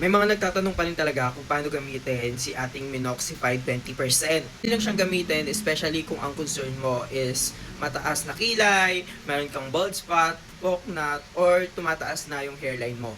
May mga nagtatanong pa rin talaga kung paano gamitin si ating Minoxidil 20%. Hindi lang siyang gamitin, especially kung ang concern mo is mataas na kilay, meron kang bald spot, pocknot, or tumataas na yung hairline mo.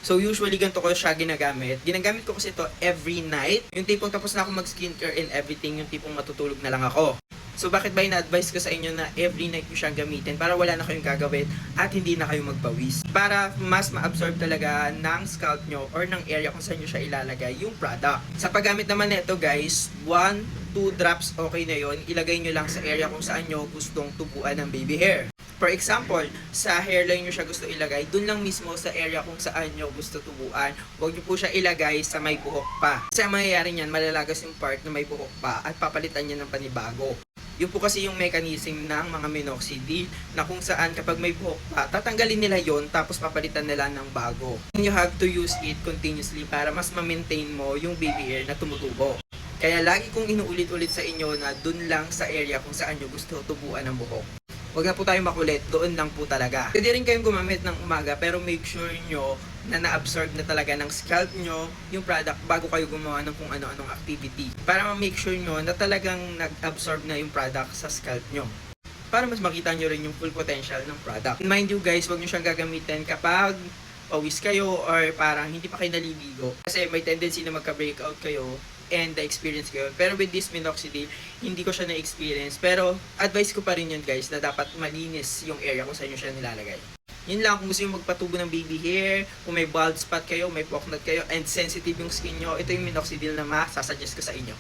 So usually ganito ko siya ginagamit. Ginagamit ko kasi ito every night. Yung tipong tapos na ako mag-skincare and everything, yung tipong matutulog na lang ako. So bakit ba ina-advise ko sa inyo na every night nyo siyang gamitin para wala na kayong gagawin at hindi na kayo magpawis. Para mas ma-absorb talaga ng scalp nyo or ng area kung saan nyo siya ilalagay yung product. Sa paggamit naman nito guys, 1-2 drops okay na yon. Ilagay nyo lang sa area kung saan nyo gustong tubuan ng baby hair. For example, sa hairline nyo siya gusto ilagay, dun lang mismo sa area kung saan nyo gusto tubuan. Huwag nyo po siya ilagay sa may buhok pa. Kasi ang mangyayari niyan, malalagas yung part na may buhok pa at papalitan niya ng panibago. Yun po kasi yung mechanism ng mga minoxidil na kung saan kapag may buhok pa, tatanggalin nila yon tapos papalitan nila ng bago. You have to use it continuously para mas ma-maintain mo yung baby hair na tumutubo. Kaya lagi kong inuulit-ulit sa inyo na dun lang sa area kung saan nyo gusto tubuan ng buhok. Huwag na po tayong makulit, doon lang po talaga. Pwede rin kayong gumamit ng umaga pero make sure nyo na na-absorb na talaga ng scalp nyo yung product bago kayo gumawa ng kung ano-anong activity. Para ma-make sure nyo na talagang nag-absorb na yung product sa scalp nyo. Para mas makita nyo rin yung full potential ng product. Mind you guys, huwag nyo siyang gagamitin kapag pawis kayo or parang hindi pa kayo naliligo. Kasi may tendency na magka-breakout kayo and na-experience ko yun. Pero with this minoxidil, hindi ko siya na-experience. Pero advice ko pa rin yun guys na dapat malinis yung area kung saan nyo siya nilalagay. Yun lang, kung gusto nyo magpatubo ng baby hair, kung may bald spot kayo, may pocknot kayo, and sensitive yung skin nyo, ito yung minoxidil na masasuggest ko sa inyo.